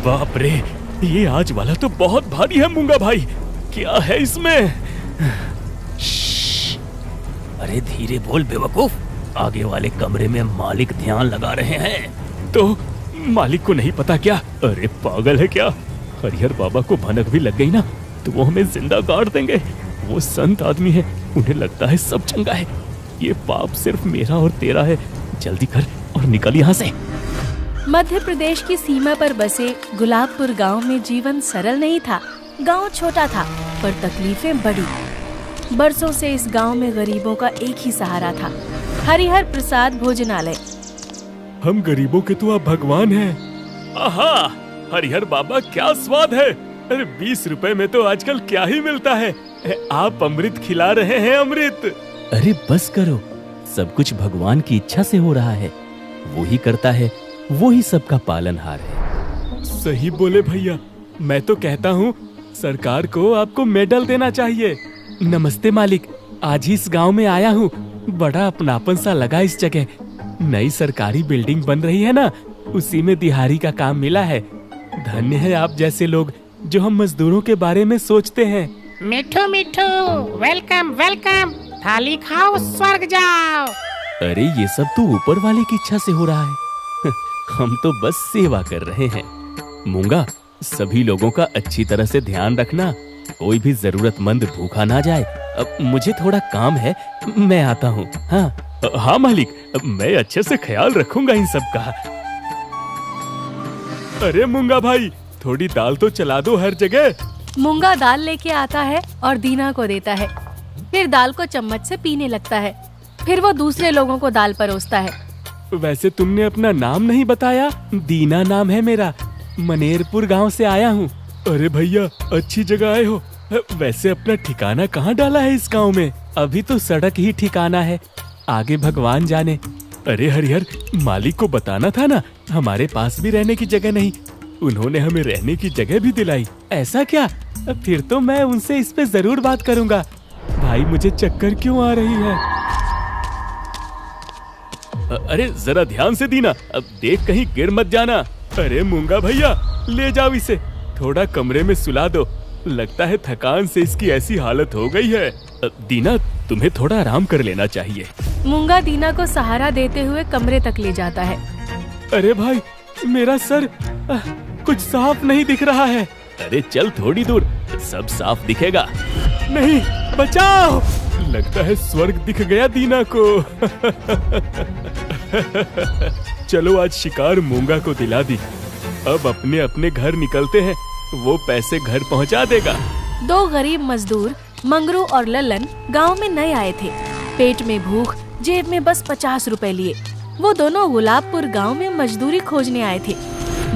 बाप रे, ये आज वाला तो बहुत भारी है मूंगा भाई। क्या है इसमें? अरे धीरे बोल बेवकूफ, आगे वाले कमरे में मालिक ध्यान लगा रहे हैं। तो मालिक को नहीं पता क्या? अरे पागल है क्या? हरिहर बाबा को भनक भी लग गई ना तो वो हमें जिंदा गाड़ देंगे। वो संत आदमी है, उन्हें लगता है सब चंगा है। ये पाप सिर्फ मेरा और तेरा है। जल्दी कर और निकल यहाँ से। मध्य प्रदेश की सीमा पर बसे गुलाबपुर गांव में जीवन सरल नहीं था। गांव छोटा था पर तकलीफें बड़ी। बरसों से इस गांव में गरीबों का एक ही सहारा था, हरिहर प्रसाद भोजनालय। हम गरीबों के तो आप भगवान हैं। आहा, हरिहर बाबा क्या स्वाद है। अरे 20 रुपए में तो आजकल क्या ही मिलता है। आप अमृत खिला रहे हैं, अमृत। अरे बस करो, सब कुछ भगवान की इच्छा से हो रहा है। वो ही करता है, वो ही सबका पालनहार है। सही बोले भैया। मैं तो कहता हूँ सरकार को आपको मेडल देना चाहिए। नमस्ते मालिक, आज ही इस गांव में आया हूँ। बड़ा अपनापन सा लगा इस जगह। नई सरकारी बिल्डिंग बन रही है ना, उसी में दिहाड़ी का काम मिला है। धन्य है आप जैसे लोग जो हम मजदूरों के बारे में सोचते हैं। मिठू मिठू, वेलकम वेलकम, थाली खाओ स्वर्ग जाओ। अरे ये सब तो ऊपर वाले की इच्छा से हो रहा है। हम तो बस सेवा कर रहे हैं। मूंगा, सभी लोगों का अच्छी तरह से ध्यान रखना, कोई भी जरूरतमंद भूखा ना जाए। अब मुझे थोड़ा काम है, मैं आता हूँ। हाँ मालिक, मैं अच्छे से ख्याल रखूंगा इन सब का। अरे मूंगा भाई, थोड़ी दाल तो चला दो हर जगह। मूंगा दाल लेके आता है और दीना को देता है। फिर दाल को चम्मच से पीने लगता है। फिर वो दूसरे लोगों को दाल परोसता है। वैसे तुमने अपना नाम नहीं बताया। दीना नाम है मेरा, मनेरपुर गांव से आया हूँ। अरे भैया, अच्छी जगह आए हो। वैसे अपना ठिकाना कहाँ डाला है इस गांव में? अभी तो सड़क ही ठिकाना है, आगे भगवान जाने। अरे हरिहर, मालिक को बताना था ना, हमारे पास भी रहने की जगह नहीं। उन्होंने हमें रहने की जगह भी दिलाई। ऐसा क्या? फिर तो मैं उनसे इस पे जरूर बात करूंगा। भाई मुझे चक्कर क्यों आ रही है? अरे जरा ध्यान से दीना, अब देख कहीं गिर मत जाना। अरे मूंगा भैया, ले जाओ इसे, थोड़ा कमरे में सुला दो। लगता है थकान से इसकी ऐसी हालत हो गई है। दीना, तुम्हें थोड़ा आराम कर लेना चाहिए। मूंगा दीना को सहारा देते हुए कमरे तक ले जाता है। अरे भाई, मेरा सर कुछ साफ नहीं दिख रहा है। अरे चल थोड़ी दूर, सब साफ दिखेगा। नहीं, बचाओ! लगता है स्वर्ग दिख गया दीना को। चलो आज शिकार मूंगा को दिला दी। अब अपने अपने घर निकलते हैं, वो पैसे घर पहुंचा देगा। दो गरीब मजदूर मंगरू और ललन गांव में नए आए थे। पेट में भूख, जेब में बस 50 रुपए लिए। वो दोनों गुलाबपुर गांव में मजदूरी खोजने आए थे।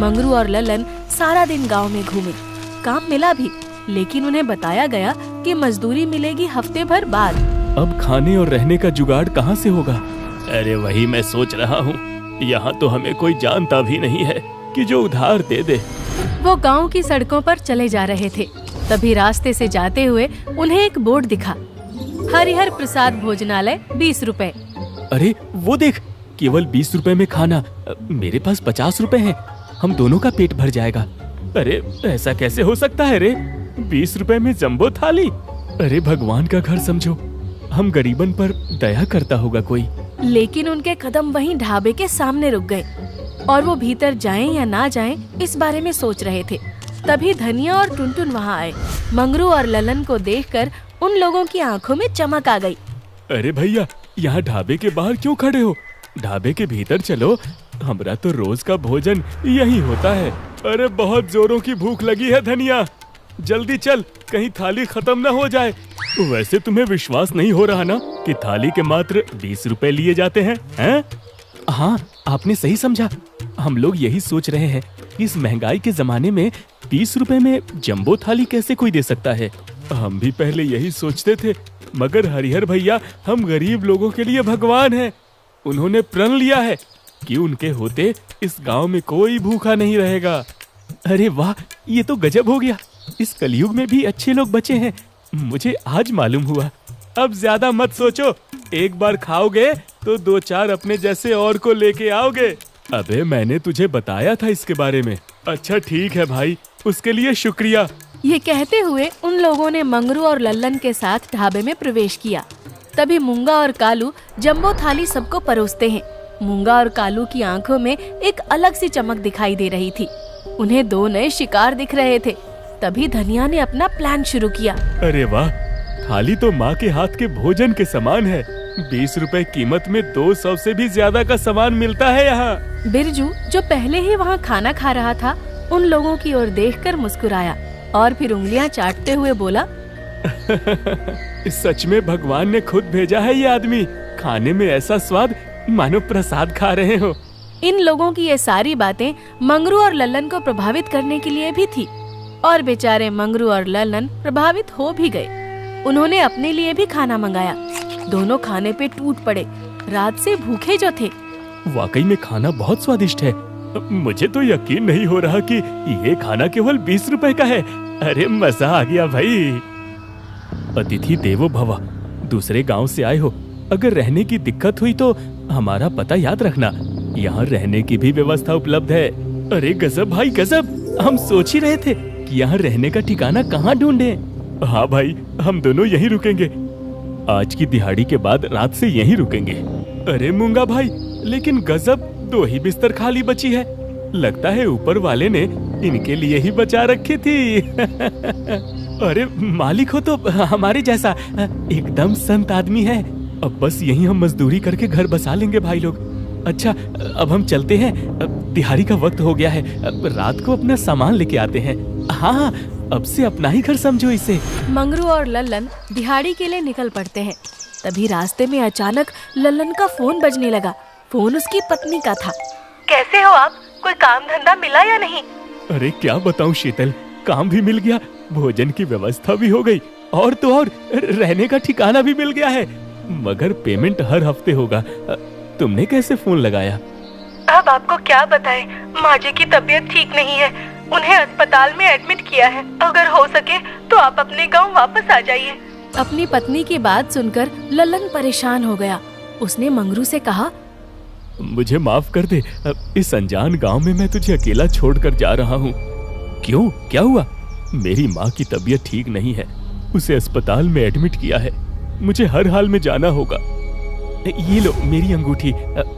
मंगरू और ललन सारा दिन गांव में घूमे। काम मिला भी, लेकिन उन्हें बताया गया कि मजदूरी मिलेगी हफ्ते भर बाद। अब खाने और रहने का जुगाड़ कहाँ से होगा? अरे वही मैं सोच रहा हूँ। यहाँ तो हमें कोई जानता भी नहीं है कि जो उधार दे दे। वो गांव की सड़कों पर चले जा रहे थे, तभी रास्ते से जाते हुए उन्हें एक बोर्ड दिखा, हरिहर प्रसाद भोजनालय 20 रुपए। अरे वो देख, केवल 20 रुपए में खाना। मेरे पास 50 रुपए हैं, हम दोनों का पेट भर जाएगा। अरे ऐसा कैसे हो सकता है रे? 20 रुपए में जंबो थाली? अरे भगवान का घर समझो, हम गरीबन पर दया करता होगा कोई। लेकिन उनके कदम वहीं ढाबे के सामने रुक गए और वो भीतर जाएं या ना जाएं इस बारे में सोच रहे थे। तभी धनिया और टुनटुन वहाँ आए। मंगरू और ललन को देखकर उन लोगों की आंखों में चमक आ गई। अरे भैया, यहाँ ढाबे के बाहर क्यों खड़े हो? ढाबे के भीतर चलो, हमरा तो रोज का भोजन यही होता है। अरे बहुत जोरों की भूख लगी है धनिया, जल्दी चल, कहीं थाली खत्म न हो जाए। वैसे तुम्हें विश्वास नहीं हो रहा ना कि थाली के मात्र 20 रुपए लिए जाते हैं? हाँ, आपने सही समझा। हम लोग यही सोच रहे हैं कि इस महंगाई के जमाने में 20 रुपए में जंबो थाली कैसे कोई दे सकता है। हम भी पहले यही सोचते थे, मगर हरिहर भैया हम गरीब लोगों के लिए भगवान हैं। उन्होंने प्रण लिया है कि उनके होते इस गांव में कोई भूखा नहीं रहेगा। अरे वाह, ये तो गजब हो गया। इस कलयुग में भी अच्छे लोग बचे हैं, मुझे आज मालूम हुआ। अब ज्यादा मत सोचो, एक बार खाओगे तो 2-4 अपने जैसे और को लेके आओगे। अबे मैंने तुझे बताया था इसके बारे में। अच्छा ठीक है भाई, उसके लिए शुक्रिया। ये कहते हुए उन लोगों ने मंगरू और लल्लन के साथ ढाबे में प्रवेश किया। तभी मूंगा और कालू जंबो थाली सबको परोसते हैं। मूंगा और कालू की आंखों में एक अलग सी चमक दिखाई दे रही थी। उन्हें 2 नए शिकार दिख रहे थे। तभी धनिया ने अपना प्लान शुरू किया। अरे वाह, थाली तो माँ के हाथ के भोजन के समान है। 20 रुपए कीमत में 200 से भी ज्यादा का सामान मिलता है यहाँ। बिरजू, जो पहले ही वहाँ खाना खा रहा था, उन लोगों की ओर देखकर मुस्कुराया और फिर उंगलियां चाटते हुए बोला, सच में भगवान ने खुद भेजा है ये आदमी। खाने में ऐसा स्वाद मानो प्रसाद खा रहे हो। इन लोगों की ये सारी बातें मंगरू और लल्लन को प्रभावित करने के लिए भी थी और बेचारे मंगरू और लल्लन प्रभावित हो भी गए। उन्होंने अपने लिए भी खाना मंगाया। दोनों खाने पे टूट पड़े। रात से भूखे जो थे। वाकई में खाना बहुत स्वादिष्ट है। मुझे तो यकीन नहीं हो रहा कि ये खाना केवल 20 रुपए का है। अरे मजा आ गया भाई। अतिथि देवो भव। दूसरे गांव से आए हो, अगर रहने की दिक्कत हुई तो हमारा पता याद रखना। यहाँ रहने की भी व्यवस्था उपलब्ध है। अरे गजब भाई गजब, हम सोच ही रहे थे कि यहाँ रहने का ठिकाना कहाँ ढूंढें। हाँ भाई, हम दोनों यहीं रुकेंगे। आज की दिहाड़ी के बाद रात से यहीं रुकेंगे। अरे मूंगा भाई, लेकिन गजब, 2 ही बिस्तर खाली बची है। लगता है ऊपर वाले ने इनके लिए ही बचा रखी थी। अरे मालिक हो तो हमारे जैसा एकदम संत आदमी है। अब बस यहीं हम मजदूरी करके घर बसा लेंगे भाई लोग। अच्छा, अब हम चलते हैं। दिहाड़ी का वक्त हो गया है। रात को अपना सामान लेके आते हैं। हाँ, अब से अपना ही घर समझो इसे। मंगरू और लल्लन दिहाड़ी के लिए निकल पड़ते हैं। तभी रास्ते में अचानक लल्लन का फोन बजने लगा। फोन उसकी पत्नी का था। कैसे हो आप? कोई काम धंधा मिला या नहीं? अरे क्या बताऊं शीतल, काम भी मिल गया, भोजन की व्यवस्था भी हो गई, और तो और रहने का ठिकाना भी मिल गया है। मगर पेमेंट हर हफ्ते होगा। तुमने कैसे फोन लगाया? अब आपको क्या बताएं, माँ जी की तबीयत ठीक नहीं है। उन्हें अस्पताल में एडमिट किया है। अगर हो सके तो आप अपने गांव वापस आ जाइए। अपनी पत्नी की बात सुनकर लल्लन परेशान हो गया। उसने मंगरू से कहा, मुझे माफ कर दे, इस अनजान गांव में मैं तुझे अकेला छोड़कर जा रहा हूँ। क्यों, क्या हुआ? मेरी माँ की तबीयत ठीक नहीं है, उसे अस्पताल में एडमिट किया है। मुझे हर हाल में जाना होगा। ये लो मेरी अंगूठी,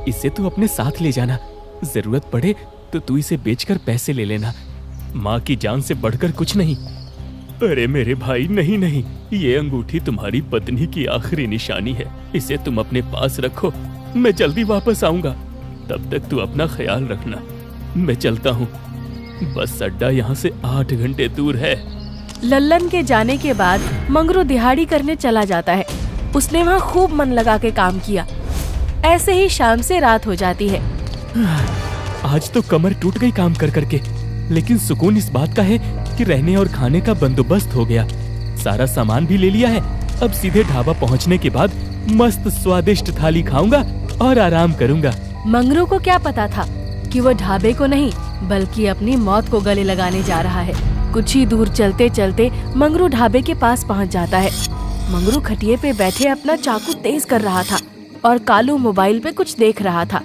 इसे तू अपने साथ ले जाना। जरूरत पड़े तो तू इसे बेचकर पैसे ले लेना। माँ की जान से बढ़कर कुछ नहीं। अरे मेरे भाई, नहीं नहीं, ये अंगूठी तुम्हारी पत्नी की आखिरी निशानी है। इसे तुम अपने पास रखो। मैं जल्दी वापस आऊंगा, तब तक तू अपना ख्याल रखना। मैं चलता हूँ। बस अड्डा यहाँ से 8 घंटे दूर है। लल्लन के जाने के बाद मंगरू दिहाड़ी करने चला जाता है। उसने वहाँ खूब मन लगा के काम किया। ऐसे ही शाम से रात हो जाती है। आज तो कमर टूट गई काम कर करके, लेकिन सुकून इस बात का है कि रहने और खाने का बंदोबस्त हो गया। सारा सामान भी ले लिया है। अब सीधे ढाबा पहुँचने के बाद मस्त स्वादिष्ट थाली खाऊंगा और आराम करूंगा। मंगरू को क्या पता था कि वो ढाबे को नहीं बल्कि अपनी मौत को गले लगाने जा रहा है। कुछ ही दूर चलते चलते मंगरू ढाबे के पास पहुंच जाता है। मंगरू खटिये पे बैठे अपना चाकू तेज कर रहा था और कालू मोबाइल पे कुछ देख रहा था।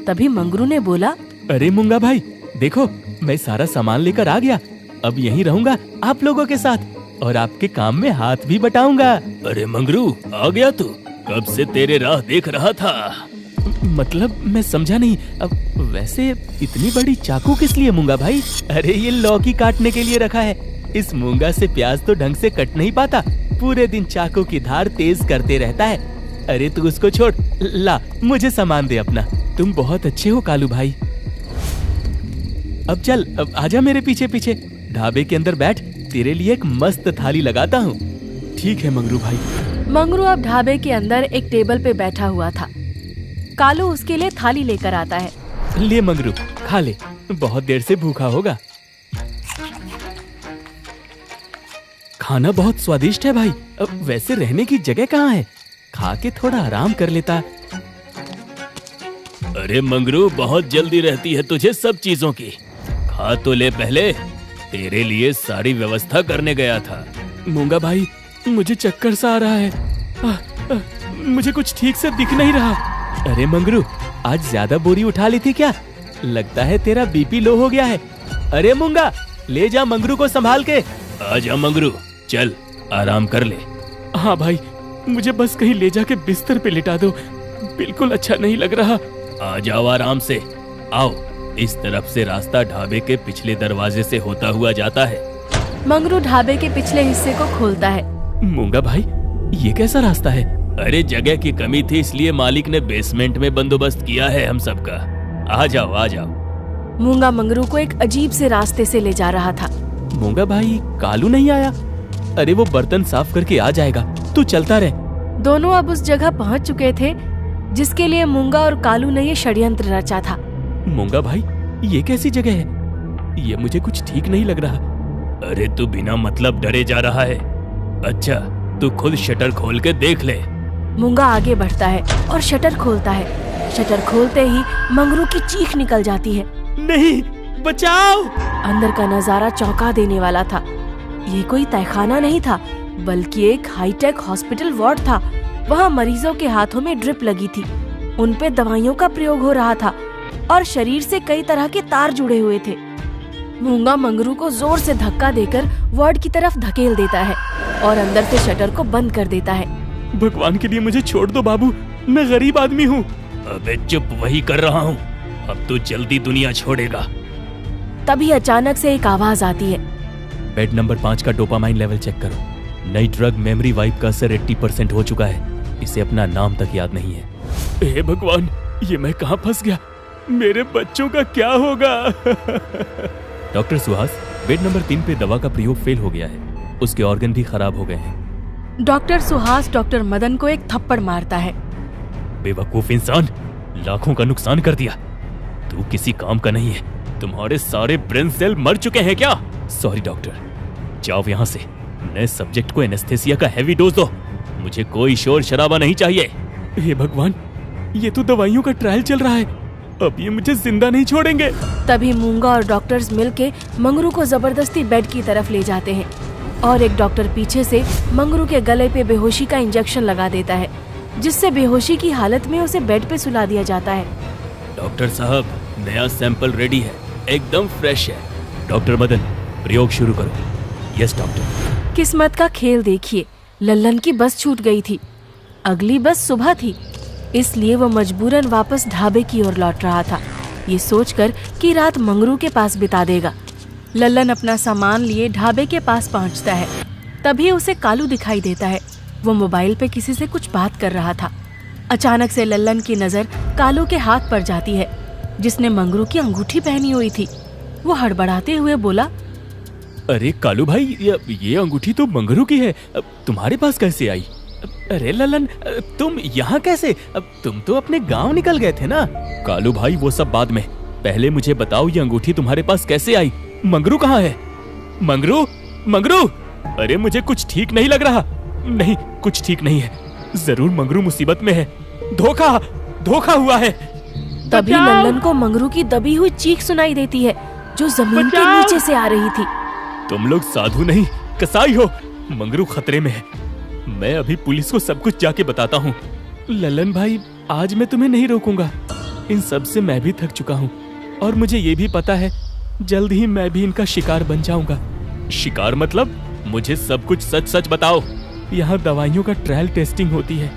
तभी मंगरू ने बोला, अरे मूंगा भाई, देखो मैं सारा सामान लेकर आ गया। अब यहीं रहूंगा आप लोगों के साथ और आपके काम में हाथ भी बटाऊंगा। अरे मंगरू, आ गया तू? कब से तेरे राह देख रहा था। मतलब मैं समझा नहीं। अब वैसे इतनी बड़ी चाकू किस लिए मूंगा भाई? अरे ये लौकी काटने के लिए रखा है। इस मूंगा से प्याज तो ढंग से कट नहीं पाता, पूरे दिन चाकू की धार तेज करते रहता है। अरे तू उसको छोड़, ला मुझे सामान दे अपना। तुम बहुत अच्छे हो कालू भाई। अब चल, अब आजा मेरे पीछे पीछे। ढाबे के अंदर बैठ, तेरे लिए एक मस्त थाली लगाता हूँ। ठीक है मंगरू भाई। मंगरू अब ढाबे के अंदर एक टेबल पे बैठा हुआ था। कालू उसके लिए थाली लेकर आता है। ले मंगरू, खा ले, बहुत देर से भूखा होगा। खाना बहुत स्वादिष्ट है भाई। अब वैसे रहने की जगह कहाँ है? खा के थोड़ा आराम कर लेता। अरे मंगरू, बहुत जल्दी रहती है तुझे सब चीजों की। खा तो ले पहले, तेरे लिए सारी व्यवस्था करने गया था। मूंगा भाई, मुझे चक्कर सा आ रहा है। मुझे कुछ ठीक से दिख नहीं रहा। अरे मंगरू, आज ज्यादा बोरी उठा ली थी क्या? लगता है तेरा बीपी लो हो गया है। अरे मूंगा, ले जा मंगरू को संभाल के। आजा मंगरू, चल आराम कर ले। हाँ भाई, मुझे बस कहीं ले जाके बिस्तर पे लिटा दो, बिल्कुल अच्छा नहीं लग रहा। आ जाओ आराम से। आओ, इस तरफ से रास्ता ढाबे के पिछले दरवाजे से होता हुआ जाता है। मंगरू ढाबे के पिछले हिस्से को खोलता है। मूंगा भाई, ये कैसा रास्ता है? अरे जगह की कमी थी, इसलिए मालिक ने बेसमेंट में बंदोबस्त किया है हम सबका। आ जाओ आ जाओ। मूंगा मंगरू को एक अजीब से रास्ते से ले जा रहा था। मूंगा भाई, कालू नहीं आया? अरे वो बर्तन साफ करके आ जाएगा, तू चलता रह। दोनों अब उस जगह पहुंच चुके थे जिसके लिए मूंगा और कालू ने ये षड्यंत्र रचा था। मूंगा भाई, ये कैसी जगह है? ये मुझे कुछ ठीक नहीं लग रहा। अरे तू बिना मतलब डरे जा रहा है। अच्छा, तू खुद शटर खोल के देख ले। मूंगा आगे बढ़ता है और शटर खोलता है। शटर खोलते ही मंगरू की चीख निकल जाती है। नहीं, बचाओ! अंदर का नजारा चौंका देने वाला था। ये कोई तहखाना नहीं था, बल्कि एक हाईटेक हॉस्पिटल वार्ड था। वहाँ मरीजों के हाथों में ड्रिप लगी थी, उन पे दवाइयों का प्रयोग हो रहा था और शरीर से कई तरह के तार जुड़े हुए थे। मूंगा मंगरू को जोर से धक्का देकर वार्ड की तरफ धकेल देता है और अंदर से शटर को बंद कर देता है। भगवान के लिए मुझे छोड़ दो बाबू, मैं गरीब आदमी हूँ। अबे चुप, वही कर रहा हूँ। अब तू जल्दी दुनिया छोड़ेगा। तभी अचानक से एक आवाज आती है। बेड नंबर 5 का डोपामाइन लेवल चेक करो। नई ड्रग मेमोरी वाइप का असर 80% हो चुका है। इसे अपना नाम तक याद नहीं है। हे भगवान, ये मैं कहाँ फंस गया? मेरे बच्चों का क्या होगा? डॉक्टर सुहास, बेड नंबर 3 पे दवा का प्रयोग फेल हो गया है। उसके ऑर्गन भी खराब हो गए हैं। डॉक्टर सुहास डॉक्टर मदन को एक थप्पड़ मारता है। बेवकूफ इंसान, लाखों का नुकसान कर दिया। तू किसी काम का नहीं है। तुम्हारे सारे ब्रेन सेल मर चुके हैं क्या? सॉरी डॉक्टर, जाओ यहाँ से। नए सब्जेक्ट को एनेस्थेसिया का हैवी डोज दो। मुझे कोई शोर शराबा नहीं चाहिए। हे भगवान, ये तो दवाइयों का ट्रायल चल रहा है, अब ये मुझे जिंदा नहीं छोड़ेंगे। तभी मूंगा और डॉक्टर्स मिलके मंगरू को जबरदस्ती बेड की तरफ ले जाते हैं और एक डॉक्टर पीछे से मंगरू के गले पे बेहोशी का इंजेक्शन लगा देता है, जिससे बेहोशी की हालत में उसे बेड पे सुला दिया जाता है। डॉक्टर साहब, नया सैंपल रेडी है, एकदम फ्रेश है। डॉक्टर मदन, प्रयोग शुरू करो। Yes doctor. किस्मत का खेल देखिए, लल्लन की बस छूट गई थी। अगली बस सुबह थी, इसलिए वो मजबूरन वापस ढाबे की ओर लौट रहा था, ये सोचकर कि रात मंगरू के पास बिता देगा। लल्लन अपना सामान लिए ढाबे के पास पहुंचता है। तभी उसे कालू दिखाई देता है। वो मोबाइल पे किसी से कुछ बात कर रहा था। अचानक से लल्लन की नजर कालू के हाथ पर जाती है, जिसने मंगरू की अंगूठी पहनी हुई थी। वो हड़बड़ाते हुए बोला, अरे कालू भाई, ये अंगूठी तो मंगरू की है, तुम्हारे पास कैसे आई? अरे ललन, तुम यहाँ कैसे? अब तुम तो अपने गांव निकल गए थे ना। कालू भाई, वो सब बाद में, पहले मुझे बताओ ये अंगूठी तुम्हारे पास कैसे आई? मंगरू कहाँ है? मंगरू, मंगरू! अरे मुझे कुछ ठीक नहीं लग रहा। नहीं, कुछ ठीक नहीं है। जरूर मंगरू मुसीबत में है। धोखा, धोखा हुआ है। तभी लल्लन को मंगरू की दबी हुई चीख सुनाई देती है, जो जमीन के नीचे से आ रही थी। तुम लोग साधु नहीं, कसाई हो। मंगरू खतरे में है। मैं अभी पुलिस को सब कुछ जाके बताता हूँ। ललन भाई, आज मैं तुम्हें नहीं रोकूंगा। इन सब से मैं भी थक चुका हूँ और मुझे ये भी पता है जल्द ही मैं भी इनका शिकार बन जाऊंगा। शिकार मतलब? मुझे सब कुछ सच सच बताओ। यहाँ दवाइयों का ट्रायल टेस्टिंग होती है।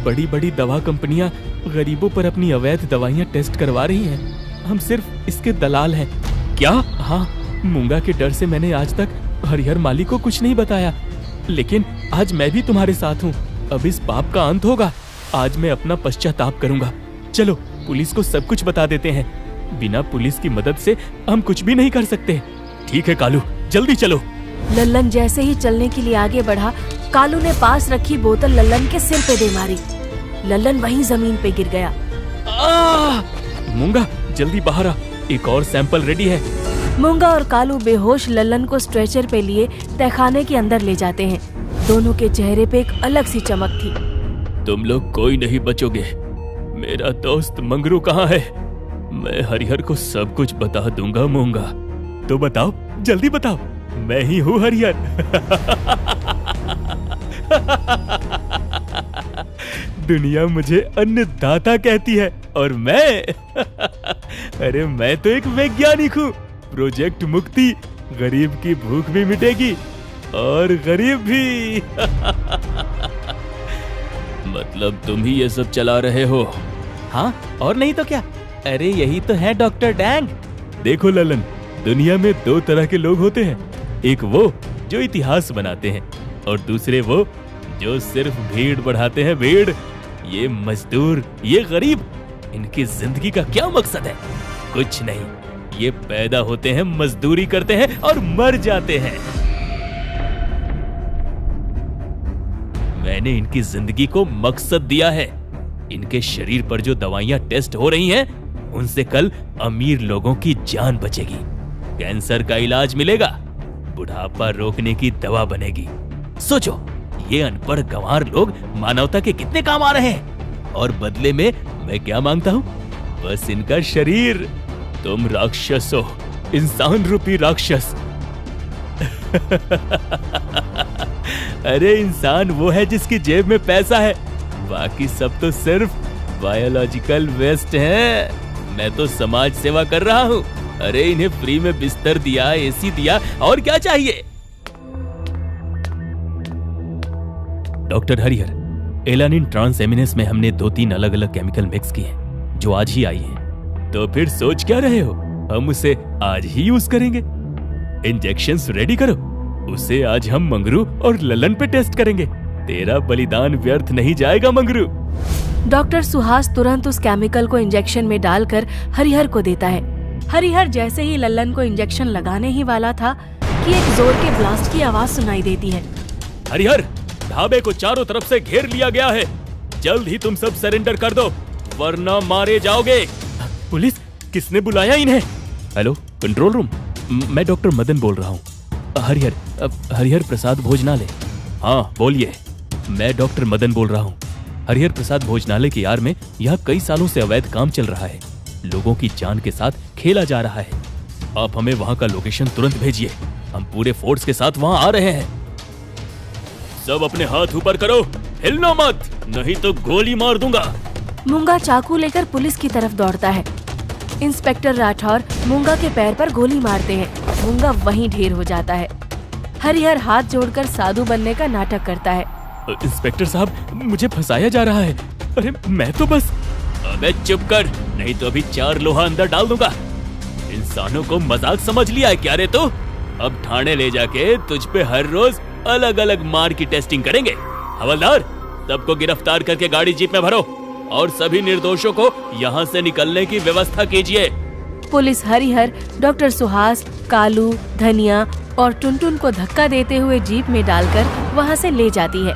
बड़ी बड़ी दवा कंपनियां गरीबों पर अपनी अवैध दवाइयां टेस्ट करवा रही हैं। हम सिर्फ इसके दलाल हैं। क्या? हाँ, मूंगा के डर से मैंने आज तक हरिहर माली को कुछ नहीं बताया, लेकिन आज मैं भी तुम्हारे साथ हूँ। अब इस पाप का अंत होगा। आज मैं अपना पश्चाताप करूंगा। चलो पुलिस को सब कुछ बता देते हैं। बिना पुलिस की मदद से हम कुछ भी नहीं कर सकते। ठीक है कालू, जल्दी चलो। लल्लन जैसे ही चलने के लिए आगे बढ़ा, कालू ने पास रखी बोतल लल्लन के सिर पे दे मारी। लल्लन वहीं जमीन पे गिर गया। मूंगा, जल्दी बाहर आ, एक और सैंपल रेडी है। मूंगा और कालू बेहोश लल्लन को स्ट्रेचर पे लिए तहखाने के अंदर ले जाते हैं। दोनों के चेहरे पे एक अलग सी चमक थी। तुम लोग कोई नहीं बचोगे। मेरा दोस्त मंगरू कहाँ है? मैं हरिहर को सब कुछ बता दूंगा। मूंगा, तो बताओ, जल्दी बताओ। मैं ही हूँ हरिहर। दुनिया मुझे अन्नदाता कहती है और मैं अरे मैं तो एक वैज्ञानिक हूँ। प्रोजेक्ट मुक्ति, गरीब की भूख भी मिटेगी और गरीब भी। मतलब तुम ही ये सब चला रहे हो? हाँ, और नहीं तो क्या। अरे यही तो है डॉक्टर डैंग। देखो ललन, दुनिया में दो तरह के लोग होते हैं, एक वो जो इतिहास बनाते हैं और दूसरे वो जो सिर्फ भीड़ बढ़ाते हैं, भीड़। ये मजदूर, ये गरीब, इनकी जिंदगी का क्या मकसद है? कुछ नहीं, ये पैदा होते हैं, मजदूरी करते हैं और मर जाते हैं। मैंने इनकी जिंदगी को मकसद दिया है। इनके शरीर पर जो दवाइयां टेस्ट हो रही हैं, उनसे कल अमीर लोगों की जान बचेगी, कैंसर का इलाज मिलेगा, बुढ़ापा रोकने की दवा बनेगी। सोचो, ये अनपढ़ गंवार लोग मानवता के कितने काम आ रहे हैं, और बदले में मैं क्या मांगता हूँ? बस इनका शरीर। तुम राक्षस हो, इंसान रूपी राक्षस। अरे इंसान वो है जिसकी जेब में पैसा है, बाकी सब तो सिर्फ बायोलॉजिकल वेस्ट है। मैं तो समाज सेवा कर रहा हूँ। अरे इन्हें फ्री में बिस्तर दिया, एसी दिया, और क्या चाहिए? डॉक्टर हरिहर, एलानिन ट्रांसएमिनेस में हमने 2-3 अलग अलग केमिकल मिक्स किए हैं जो आज ही आई हैं। तो फिर सोच क्या रहे हो? हम उसे आज ही यूज करेंगे। इंजेक्शंस रेडी करो, उसे आज हम मंगरू और ललन पे टेस्ट करेंगे। तेरा बलिदान व्यर्थ नहीं जाएगा मंगरू। डॉक्टर सुहास तुरंत उस केमिकल को इंजेक्शन में डालकर हरिहर को देता है। हरिहर जैसे ही लल्लन को इंजेक्शन लगाने ही वाला था कि एक जोर के ब्लास्ट की आवाज सुनाई देती है। हरिहर, ढाबे को चारों तरफ से घेर लिया गया है, जल्द ही तुम सब सरेंडर कर दो वरना मारे जाओगे। पुलिस, किसने बुलाया इन्हें? हेलो, कंट्रोल रूम, मैं डॉक्टर मदन बोल रहा हूँ। हरिहर प्रसाद भोजनालय। हाँ बोलिए। मैं डॉक्टर मदन बोल रहा हूँ। हरिहर प्रसाद भोजनालय की यार में यहाँ कई सालों से अवैध काम चल रहा है, लोगों की जान के साथ खेला जा रहा है। आप हमें वहाँ का लोकेशन तुरंत भेजिए, हम पूरे फोर्स के साथ वहाँ आ रहे हैं। सब अपने हाथ ऊपर करो, हिलना मत, नहीं तो गोली मार दूंगा। मूंगा चाकू लेकर पुलिस की तरफ दौड़ता है। इंस्पेक्टर राठौर मूंगा के पैर पर गोली मारते हैं। मूंगा वहीं ढेर हो जाता है। हरिहर हाथ जोड़कर साधु बनने का नाटक करता है। इंस्पेक्टर साहब, मुझे फंसाया जा रहा है। अरे मैं तो बस। अबे चुप कर, नहीं तो अभी 4 लोहा अंदर डाल दूंगा। इंसानों को मजाक समझ लिया है क्या रे तू? अब थाने ले जाके तुझ पे हर रोज अलग अलग मार की टेस्टिंग करेंगे। हवलदार, सबको गिरफ्तार करके गाड़ी जीप में भरो और सभी निर्दोषों को यहाँ से निकलने की व्यवस्था कीजिए। पुलिस हरिहर, डॉक्टर सुहास, कालू, धनिया और टुनटुन को धक्का देते हुए जीप में डालकर वहाँ से ले जाती है।